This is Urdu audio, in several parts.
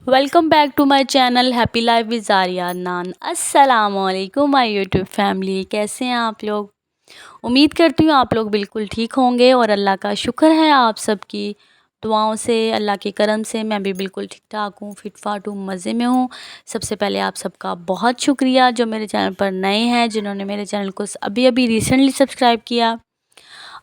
Welcome back to my channel happy life with Zaria Adnan. السلام علیکم مائی یوٹیوب فیملی، کیسے ہیں آپ لوگ؟ امید کرتی ہوں آپ لوگ بالکل ٹھیک ہوں گے، اور اللہ کا شکر ہے آپ سب کی دعاؤں سے، اللہ کے کرم سے میں بھی بالکل ٹھیک ٹھاک ہوں، فٹ فاٹ ہوں، مزے میں ہوں۔ سب سے پہلے آپ سب کا بہت شکریہ جو میرے چینل پر نئے ہیں، جنہوں نے میرے چینل کو ابھی ریسنٹلی سبسکرائب کیا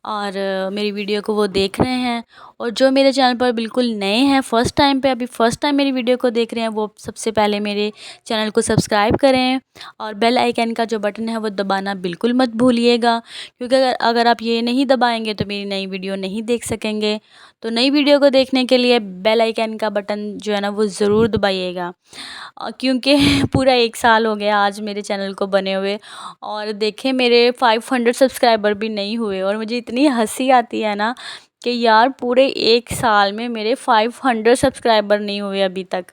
اور میری ویڈیو کو وہ دیکھ رہے ہیں، اور جو میرے چینل پر بالکل نئے ہیں، فرسٹ ٹائم میری ویڈیو کو دیکھ رہے ہیں، وہ سب سے پہلے میرے چینل کو سبسکرائب کریں اور بیل آئیکن کا جو بٹن ہے وہ دبانا بالکل مت بھولیے گا، کیونکہ اگر آپ یہ نہیں دبائیں گے تو میری نئی ویڈیو نہیں دیکھ سکیں گے۔ تو نئی ویڈیو کو دیکھنے کے لیے بیل آئیکن کا بٹن جو ہے نا وہ ضرور دبائیے گا، کیونکہ پورا 1 سال ہو گیا آج میرے چینل کو بنے ہوئے، اور دیکھیں میرے 500 سبسکرائبر بھی نہیں ہوئے، اور مجھے اتنی ہنسی آتی ہے نا کہ یار پورے 1 سال میں میرے 500 سبسکرائبر نہیں ہوئے ابھی تک۔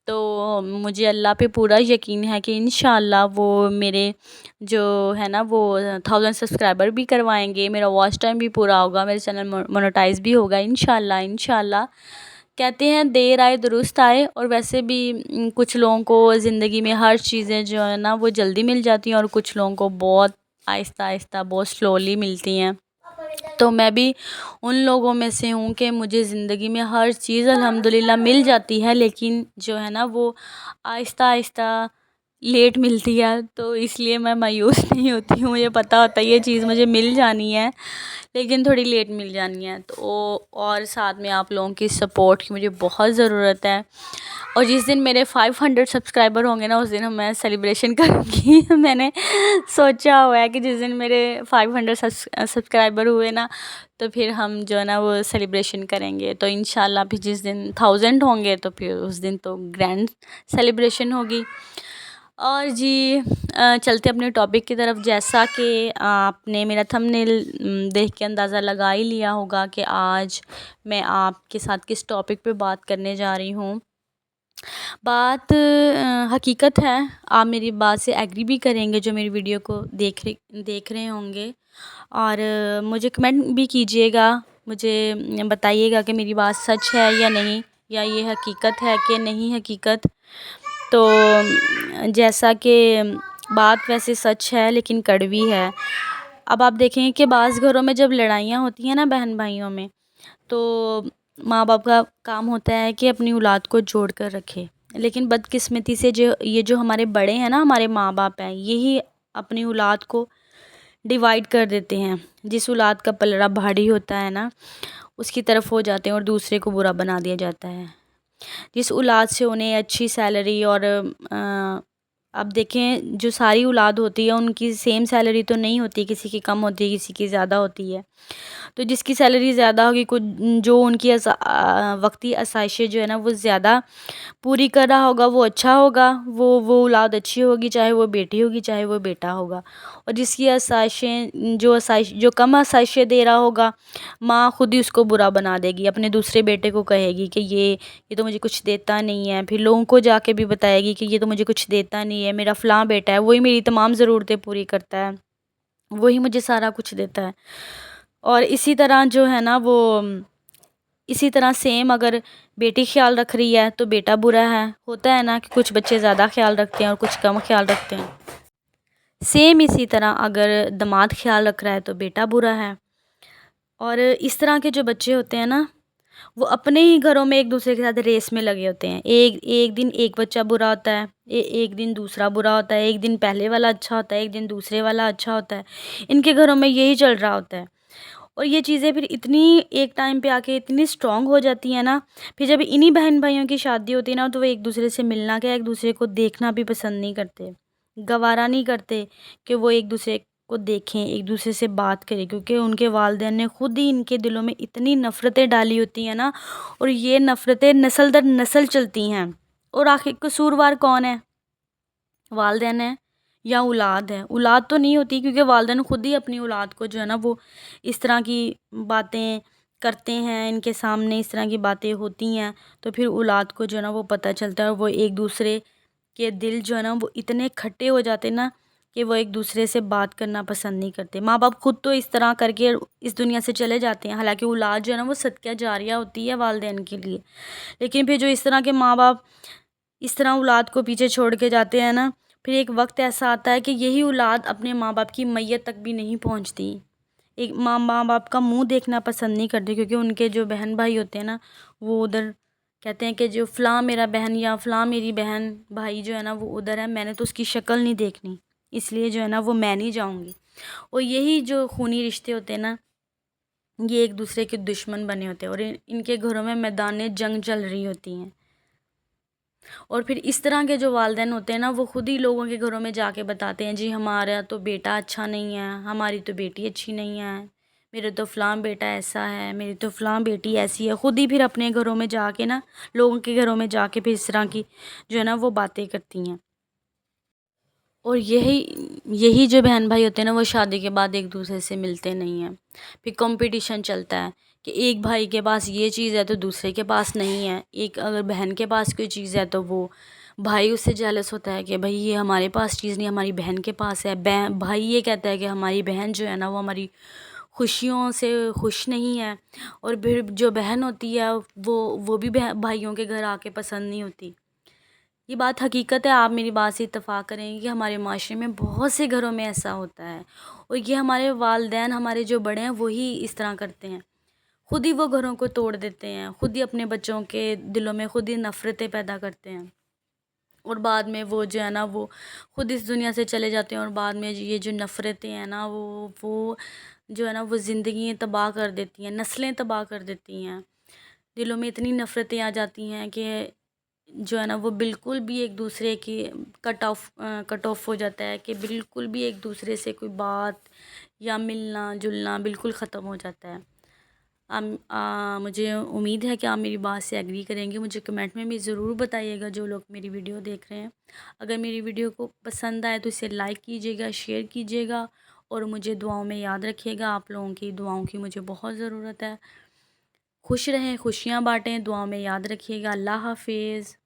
تو مجھے اللہ پہ پورا یقین ہے کہ انشاءاللہ وہ میرے جو ہے نا وہ 1000 سبسکرائبر بھی کروائیں گے، میرا واچ ٹائم بھی پورا ہوگا، میرے چینل مونیٹائز بھی ہوگا انشاءاللہ۔ کہتے ہیں دیر آئے درست آئے، اور ویسے بھی کچھ لوگوں کو زندگی میں ہر چیزیں جو ہے نا وہ جلدی مل جاتی ہیں، اور کچھ لوگوں کو بہت آہستہ آہستہ بہت سلولی ملتی ہیں۔ تو میں بھی ان لوگوں میں سے ہوں کہ مجھے زندگی میں ہر چیز الحمدللہ مل جاتی ہے، لیکن جو ہے نا وہ آہستہ آہستہ لیٹ ملتی ہے، تو اس لیے میں مایوس نہیں ہوتی ہوں، مجھے پتہ ہوتا ہے یہ چیز مجھے مل جانی ہے، لیکن تھوڑی لیٹ مل جانی ہے۔ تو اور ساتھ میں آپ لوگوں کی سپورٹ کی مجھے بہت ضرورت ہے، اور جس دن میرے 500 سبسکرائبر ہوں گے نا اس دن میں سیلیبریشن کروں گی۔ میں نے سوچا ہوا ہے کہ جس دن میرے 500 سبسکرائبر ہوئے نا تو پھر ہم جو ہے نا وہ سیلیبریشن کریں گے، تو انشاءاللہ پھر جس دن 1000 ہوں گے تو پھر اس دن تو گرینڈ سیلیبریشن ہوگی۔ اور جی چلتے اپنے ٹاپک کی طرف، جیسا کہ آپ نے میرا تھمبنیل دیکھ کے اندازہ لگا ہی لیا ہوگا کہ آج میں آپ کے ساتھ کس ٹاپک پہ بات کرنے جا رہی ہوں۔ بات حقیقت ہے، آپ میری بات سے ایگری بھی کریں گے جو میری ویڈیو کو دیکھ رہے ہوں گے، اور مجھے کمنٹ بھی کیجیے گا، مجھے بتائیے گا کہ میری بات سچ ہے یا نہیں، یا یہ حقیقت ہے کہ نہیں حقیقت۔ تو جیسا کہ بات ویسے سچ ہے لیکن کڑوی ہے۔ اب آپ دیکھیں کہ بعض گھروں میں جب لڑائیاں ہوتی ہیں نا بہن بھائیوں میں، تو ماں باپ کا کام ہوتا ہے کہ اپنی اولاد کو جوڑ کر رکھے، لیکن بدقسمتی سے جو ہمارے بڑے ہیں نا، ہمارے ماں باپ ہیں، یہی اپنی اولاد کو ڈیوائیڈ کر دیتے ہیں۔ جس اولاد کا پلڑا بھاری ہوتا ہے نا اس کی طرف ہو جاتے ہیں، اور دوسرے کو برا بنا دیا جاتا ہے۔ جس اولاد سے انہیں اچھی سیلری اور اب دیکھیں جو ساری اولاد ہوتی ہے ان کی سیم سیلری تو نہیں ہوتی، کسی کی کم ہوتی ہے، کسی کی زیادہ ہوتی ہے۔ تو جس کی سیلری زیادہ ہوگی، جو ان کی وقتی آسائشیں جو ہے نا وہ زیادہ پوری کر رہا ہوگا وہ اچھا ہوگا، وہ اولاد اچھی ہوگی، چاہے وہ بیٹی ہوگی چاہے وہ بیٹا ہوگا۔ اور جس کی جو کم آسائشیں دے رہا ہوگا، ماں خود ہی اس کو برا بنا دے گی، اپنے دوسرے بیٹے کو کہے گی کہ یہ تو مجھے کچھ دیتا نہیں ہے، پھر لوگوں کو جا کے بھی بتائے گی کہ یہ تو مجھے کچھ دیتا نہیں ہے، میرا فلاں بیٹا ہے وہی میری تمام ضرورتیں پوری کرتا ہے، وہی مجھے سارا کچھ دیتا ہے۔ اور اسی طرح جو ہے نا وہ اسی طرح سیم اگر بیٹی خیال رکھ رہی ہے تو بیٹا برا ہے، ہوتا ہے نا کہ کچھ بچے زیادہ خیال رکھتے ہیں اور کچھ کم خیال رکھتے ہیں۔ سیم اسی طرح اگر داماد خیال رکھ رہا ہے تو بیٹا برا ہے۔ اور اس طرح کے جو بچے ہوتے ہیں نا وہ اپنے ہی گھروں میں ایک دوسرے کے ساتھ ریس میں لگے ہوتے ہیں، ایک دن ایک بچہ برا ہوتا ہے، ایک دن دوسرا برا ہوتا ہے، ایک دن پہلے والا اچھا ہوتا ہے، ایک دن دوسرے والا اچھا ہوتا ہے۔ ان کے گھروں میں یہی چل رہا ہوتا ہے، اور یہ چیزیں پھر اتنی ایک ٹائم پہ آ کے اتنی اسٹرانگ ہو جاتی ہیں نا، پھر جب انہی بہن بھائیوں کی شادی ہوتی ہے نا تو وہ ایک دوسرے سے ملنا کیا ایک دوسرے کو دیکھنا بھی پسند نہیں کرتے، گوارا نہیں کرتے کہ وہ ایک دوسرے کو دیکھیں، ایک دوسرے سے بات کریں، کیونکہ ان کے والدین نے خود ہی ان کے دلوں میں اتنی نفرتیں ڈالی ہوتی ہیں نا، اور یہ نفرتیں نسل در نسل چلتی ہیں۔ اور آخر قصوروار کون ہے؟ والدین ہیں یا اولاد ہے؟ اولاد تو نہیں ہوتی، کیونکہ والدین خود ہی اپنی اولاد کو جو ہے نا وہ اس طرح کی باتیں کرتے ہیں، ان کے سامنے اس طرح کی باتیں ہوتی ہیں، تو پھر اولاد کو جو ہے نا وہ پتہ چلتا ہے، اور وہ ایک دوسرے کے دل جو ہے نا وہ اتنے کھٹے ہو جاتے ہیں نا کہ وہ ایک دوسرے سے بات کرنا پسند نہیں کرتے. ماں باپ خود تو اس طرح کر کے اس دنیا سے چلے جاتے ہیں، حالانکہ اولاد جو ہے نا وہ صدقہ جاریہ ہوتی ہے والدین کے لیے. لیکن پھر جو اس طرح کے ماں باپ اس طرح اولاد کو پیچھے چھوڑ کے جاتے ہیں نا، پھر ایک وقت ایسا آتا ہے کہ یہی اولاد اپنے ماں باپ کی میت تک بھی نہیں پہنچتی. ایک ماں باپ کا منہ دیکھنا پسند نہیں کرتے، کیونکہ ان کے جو بہن بھائی ہوتے ہیں نا وہ ادھر کہتے ہیں کہ جو فلاں میرا بہن یا فلاں میری بہن بھائی جو ہے نا وہ ادھر ہے، میں نے تو اس کی شکل نہیں دیکھنی، اس لیے جو ہے نا وہ میں نہیں جاؤں گی. اور یہی جو خونی رشتے ہوتے ہیں نا یہ ایک دوسرے کے دشمن بنے ہوتے ہیں، اور ان کے گھروں میں میدان جنگ چل رہی ہوتی ہیں. اور پھر اس طرح کے جو والدین ہوتے ہیں نا وہ خود ہی لوگوں کے گھروں میں جا کے بتاتے ہیں جی ہمارا تو بیٹا اچھا نہیں ہے، ہماری تو بیٹی اچھی نہیں ہے، میرے تو فلاں بیٹا ایسا ہے، میری تو فلاں بیٹی ایسی ہے. خود ہی پھر اپنے گھروں میں جا کے نا لوگوں کے گھروں میں جا کے پھر اس طرح کی جو ہے نا وہ باتیں کرتی ہیں. اور یہی جو بہن بھائی ہوتے ہیں نا وہ شادی کے بعد ایک دوسرے سے ملتے نہیں ہیں. پھر کمپٹیشن چلتا ہے کہ ایک بھائی کے پاس یہ چیز ہے تو دوسرے کے پاس نہیں ہے. ایک اگر بہن کے پاس کوئی چیز ہے تو وہ بھائی اس سے جیلس ہوتا ہے کہ بھائی یہ ہمارے پاس چیز نہیں ہماری بہن کے پاس ہے. بھائی یہ کہتا ہے کہ ہماری بہن جو ہے نا وہ ہماری خوشیوں سے خوش نہیں ہے. اور پھر جو بہن ہوتی ہے وہ بھی بھائیوں کے گھر آ کے پسند نہیں ہوتی. یہ بات حقیقت ہے، آپ میری بات سے اتفاق کریں گے کہ ہمارے معاشرے میں بہت سے گھروں میں ایسا ہوتا ہے. اور یہ ہمارے والدین ہمارے جو بڑے ہیں وہی اس طرح کرتے ہیں، خود ہی وہ گھروں کو توڑ دیتے ہیں، خود ہی اپنے بچوں کے دلوں میں خود ہی نفرتیں پیدا کرتے ہیں. اور بعد میں وہ جو ہے نا وہ خود اس دنیا سے چلے جاتے ہیں، اور بعد میں یہ جو نفرتیں ہیں نا وہ جو ہے نا وہ زندگیاں تباہ کر دیتی ہیں، نسلیں تباہ کر دیتی ہیں. دلوں میں اتنی نفرتیں آ جاتی ہیں کہ جو ہے نا وہ بالکل بھی ایک دوسرے کی کٹ آف ہو جاتا ہے، کہ بالکل بھی ایک دوسرے سے کوئی بات یا ملنا جلنا بالکل ختم ہو جاتا ہے. مجھے امید ہے کہ آپ میری بات سے ایگری کریں گے. مجھے کمنٹ میں بھی ضرور بتائیے گا جو لوگ میری ویڈیو دیکھ رہے ہیں. اگر میری ویڈیو کو پسند آئے تو اسے لائک کیجیے گا، شیئر کیجیے گا، اور مجھے دعاؤں میں یاد رکھیے گا. آپ لوگوں کی دعاؤں کی مجھے بہت ضرورت ہے. خوش رہیں، خوشیاں بانٹیں، دعاؤں میں یاد رکھیے گا. اللہ حافظ.